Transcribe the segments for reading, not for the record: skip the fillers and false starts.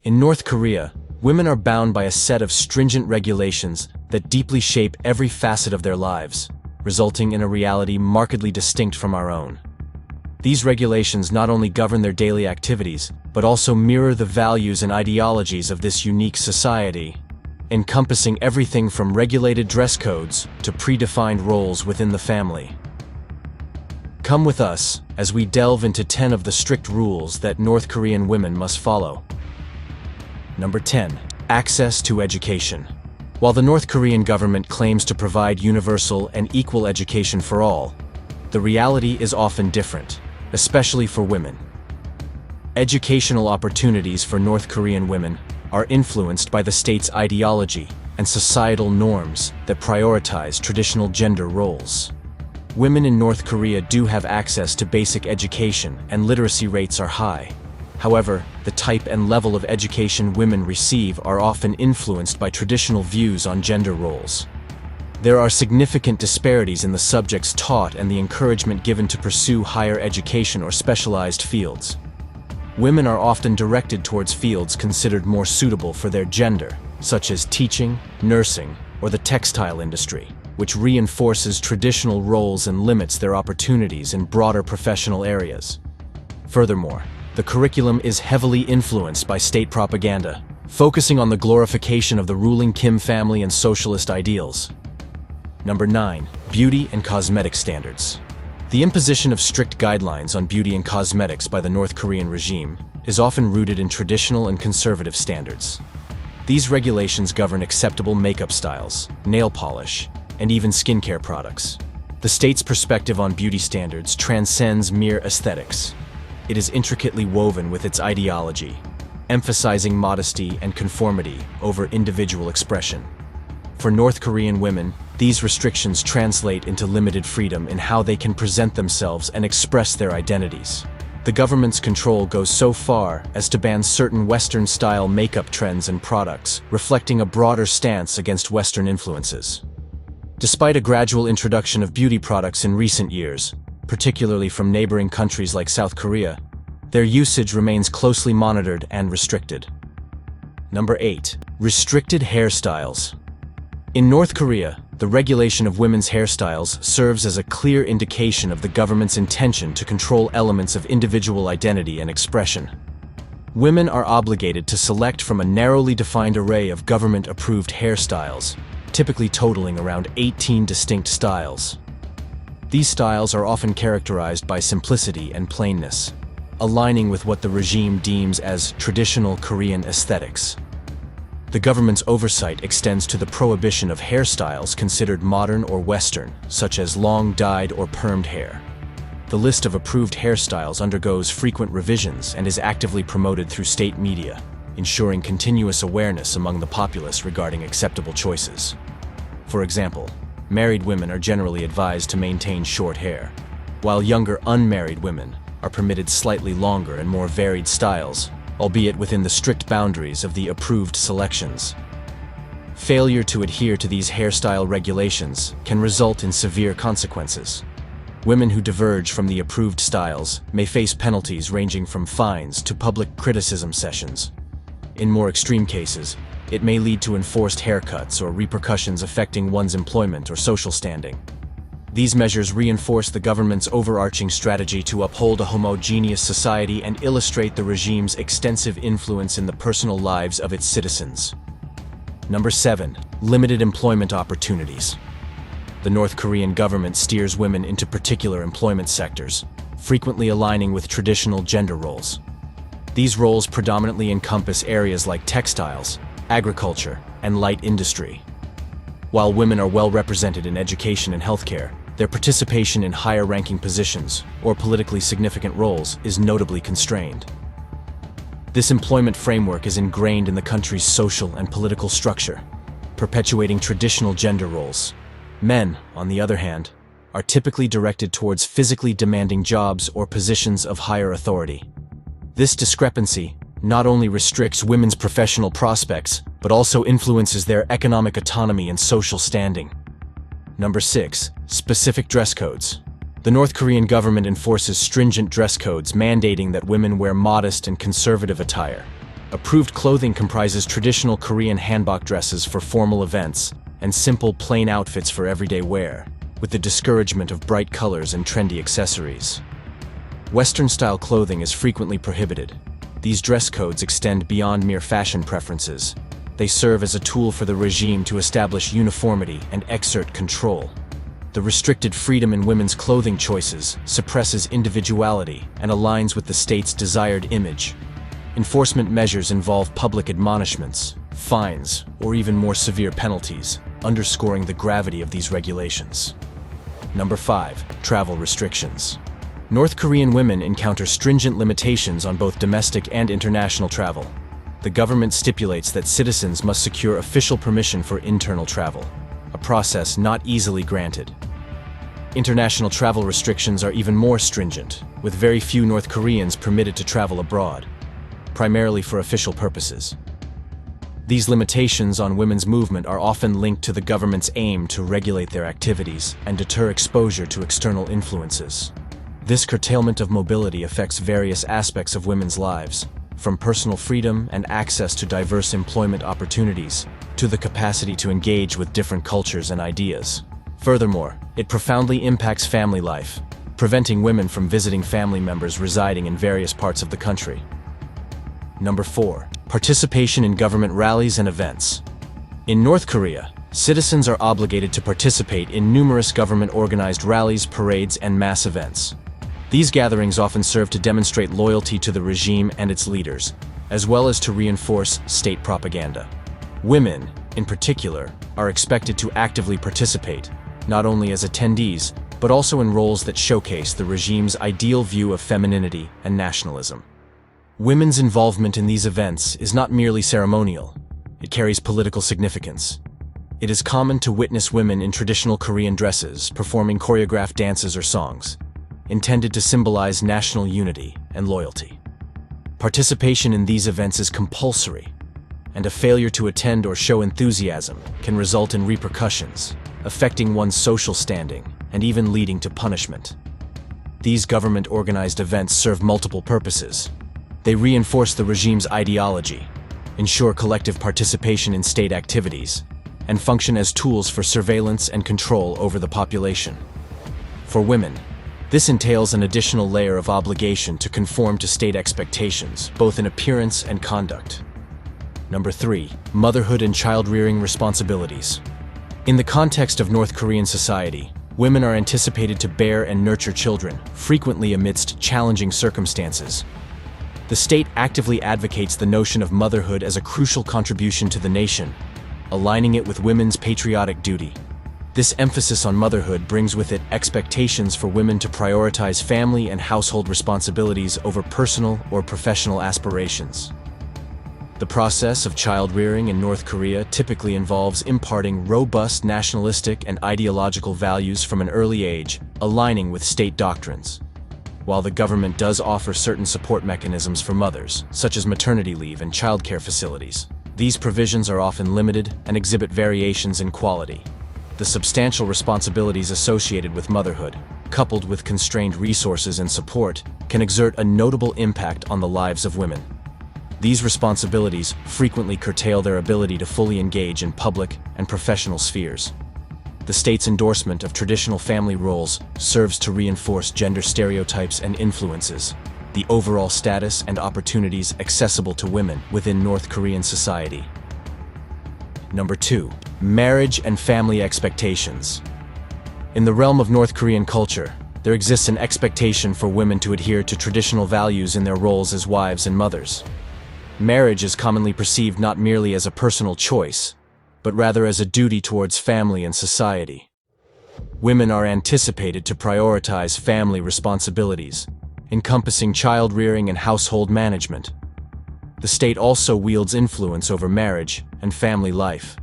In North Korea, women are bound by a set of stringent regulations that deeply shape every facet of their lives, resulting in a reality markedly distinct from our own. These regulations not only govern their daily activities, but also mirror the values and ideologies of this unique society, encompassing everything from regulated dress codes to predefined roles within the family. Come with us as we delve into 10 of the strict rules that North Korean women must follow. Number 10. Access to education. While the North Korean government claims to provide universal and equal education for all, the reality is often different, especially for women. Educational opportunities for North Korean women are influenced by the state's ideology and societal norms that prioritize traditional gender roles. Women in North Korea do have access to basic education, and literacy rates are high. However, the type and level of education women receive are often influenced by traditional views on gender roles. There are significant disparities in the subjects taught and the encouragement given to pursue higher education or specialized fields. Women are often directed towards fields considered more suitable for their gender, such as teaching, nursing, or the textile industry, which reinforces traditional roles and limits their opportunities in broader professional areas. Furthermore, the curriculum is heavily influenced by state propaganda, focusing on the glorification of the ruling Kim family and socialist ideals. Number 9. Beauty and cosmetic standards. The imposition of strict guidelines on beauty and cosmetics by the North Korean regime is often rooted in traditional and conservative standards. These regulations govern acceptable makeup styles, nail polish, and even skincare products. The state's perspective on beauty standards transcends mere aesthetics. It is intricately woven with its ideology, emphasizing modesty and conformity over individual expression. For North Korean women, these restrictions translate into limited freedom in how they can present themselves and express their identities. The government's control goes so far as to ban certain Western-style makeup trends and products, reflecting a broader stance against Western influences. Despite a gradual introduction of beauty products in recent years, particularly from neighboring countries like South Korea, their usage remains closely monitored and restricted. Number 8. Restricted hairstyles. In North Korea, the regulation of women's hairstyles serves as a clear indication of the government's intention to control elements of individual identity and expression. Women are obligated to select from a narrowly defined array of government-approved hairstyles, typically totaling around 18 distinct styles. These styles are often characterized by simplicity and plainness, aligning with what the regime deems as traditional Korean aesthetics. The government's oversight extends to the prohibition of hairstyles considered modern or Western, such as long dyed or permed hair. The list of approved hairstyles undergoes frequent revisions and is actively promoted through state media, ensuring continuous awareness among the populace regarding acceptable choices. For example, married women are generally advised to maintain short hair, while younger unmarried women are permitted slightly longer and more varied styles, albeit within the strict boundaries of the approved selections. Failure to adhere to these hairstyle regulations can result in severe consequences. Women who diverge from the approved styles may face penalties ranging from fines to public criticism sessions. In more extreme cases, it may lead to enforced haircuts or repercussions affecting one's employment or social standing. These measures reinforce the government's overarching strategy to uphold a homogeneous society and illustrate the regime's extensive influence in the personal lives of its citizens. Number 7. Limited employment opportunities. The North Korean government steers women into particular employment sectors, frequently aligning with traditional gender roles. These roles predominantly encompass areas like textiles, agriculture, and light industry. While women are well represented in education and healthcare, their participation in higher-ranking positions or politically significant roles is notably constrained. This employment framework is ingrained in the country's social and political structure, perpetuating traditional gender roles. Men, on the other hand, are typically directed towards physically demanding jobs or positions of higher authority. This discrepancy not only restricts women's professional prospects, but also influences their economic autonomy and social standing. Number 6. Specific dress codes. The North Korean government enforces stringent dress codes mandating that women wear modest and conservative attire, Approved clothing comprises traditional Korean hanbok dresses for formal events and simple, plain outfits for everyday wear, with the discouragement of bright colors and trendy accessories. Western-style clothing is frequently prohibited. These dress codes extend beyond mere fashion preferences. They serve as a tool for the regime to establish uniformity and exert control. The restricted freedom in women's clothing choices suppresses individuality and aligns with the state's desired image. Enforcement measures involve public admonishments, fines, or even more severe penalties, underscoring the gravity of these regulations. Number 5. Travel restrictions. North Korean women encounter stringent limitations on both domestic and international travel. The government stipulates that citizens must secure official permission for internal travel, a process not easily granted. International travel restrictions are even more stringent, with very few North Koreans permitted to travel abroad, primarily for official purposes. These limitations on women's movement are often linked to the government's aim to regulate their activities and deter exposure to external influences. This curtailment of mobility affects various aspects of women's lives, from personal freedom and access to diverse employment opportunities, to the capacity to engage with different cultures and ideas. Furthermore, it profoundly impacts family life, preventing women from visiting family members residing in various parts of the country. Number 4. Participation in government rallies and events. In North Korea, citizens are obligated to participate in numerous government-organized rallies, parades, and mass events. These gatherings often serve to demonstrate loyalty to the regime and its leaders, as well as to reinforce state propaganda. Women, in particular, are expected to actively participate, not only as attendees, but also in roles that showcase the regime's ideal view of femininity and nationalism. Women's involvement in these events is not merely ceremonial, it carries political significance. It is common to witness women in traditional Korean dresses performing choreographed dances or songs, intended to symbolize national unity and loyalty. Participation in these events is compulsory, and a failure to attend or show enthusiasm can result in repercussions, affecting one's social standing and even leading to punishment. These government-organized events serve multiple purposes. They reinforce the regime's ideology, ensure collective participation in state activities, and function as tools for surveillance and control over the population. For women, this entails an additional layer of obligation to conform to state expectations, both in appearance and conduct. Number 3. Motherhood and child-rearing responsibilities. In the context of North Korean society, women are anticipated to bear and nurture children, frequently amidst challenging circumstances. The state actively advocates the notion of motherhood as a crucial contribution to the nation, aligning it with women's patriotic duty. This emphasis on motherhood brings with it expectations for women to prioritize family and household responsibilities over personal or professional aspirations. The process of child-rearing in North Korea typically involves imparting robust nationalistic and ideological values from an early age, aligning with state doctrines. While the government does offer certain support mechanisms for mothers, such as maternity leave and childcare facilities, these provisions are often limited and exhibit variations in quality. The substantial responsibilities associated with motherhood, coupled with constrained resources and support, can exert a notable impact on the lives of women. These responsibilities frequently curtail their ability to fully engage in public and professional spheres. The state's endorsement of traditional family roles serves to reinforce gender stereotypes and influences the overall status and opportunities accessible to women within North Korean society. Number 2. Marriage and family expectations. In the realm of North Korean culture, there exists an expectation for women to adhere to traditional values in their roles as wives and mothers. Marriage is commonly perceived not merely as a personal choice, but rather as a duty towards family and society. Women are anticipated to prioritize family responsibilities, encompassing child-rearing and household management. The state also wields influence over marriage and family life.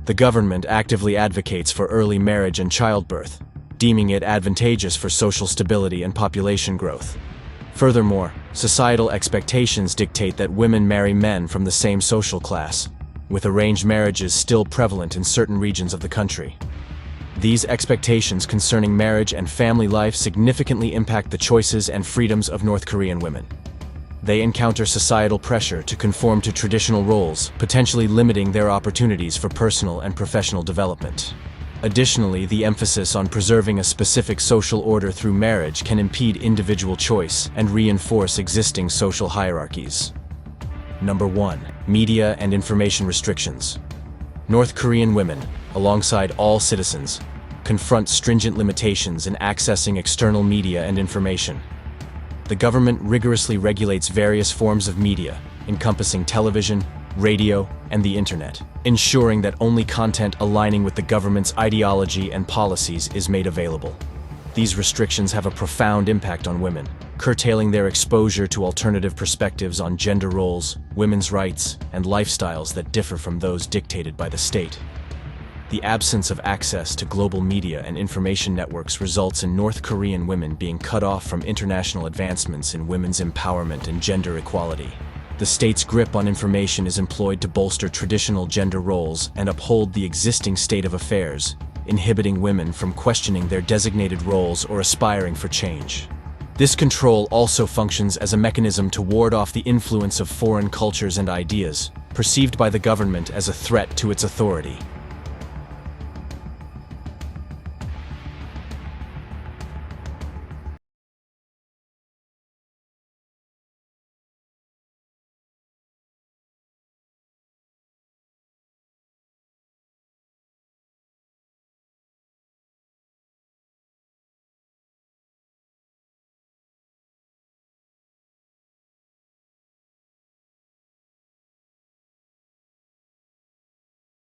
The government actively advocates for early marriage and childbirth, deeming it advantageous for social stability and population growth. Furthermore, societal expectations dictate that women marry men from the same social class, with arranged marriages still prevalent in certain regions of the country. These expectations concerning marriage and family life significantly impact the choices and freedoms of North Korean women. They encounter societal pressure to conform to traditional roles, potentially limiting their opportunities for personal and professional development. Additionally, the emphasis on preserving a specific social order through marriage can impede individual choice and reinforce existing social hierarchies. Number 1. Media and information restrictions. North Korean women, alongside all citizens, confront stringent limitations in accessing external media and information. The government rigorously regulates various forms of media, encompassing television, radio, and the internet, ensuring that only content aligning with the government's ideology and policies is made available. These restrictions have a profound impact on women, curtailing their exposure to alternative perspectives on gender roles, women's rights, and lifestyles that differ from those dictated by the state. The absence of access to global media and information networks results in North Korean women being cut off from international advancements in women's empowerment and gender equality. The state's grip on information is employed to bolster traditional gender roles and uphold the existing state of affairs, inhibiting women from questioning their designated roles or aspiring for change. This control also functions as a mechanism to ward off the influence of foreign cultures and ideas, perceived by the government as a threat to its authority.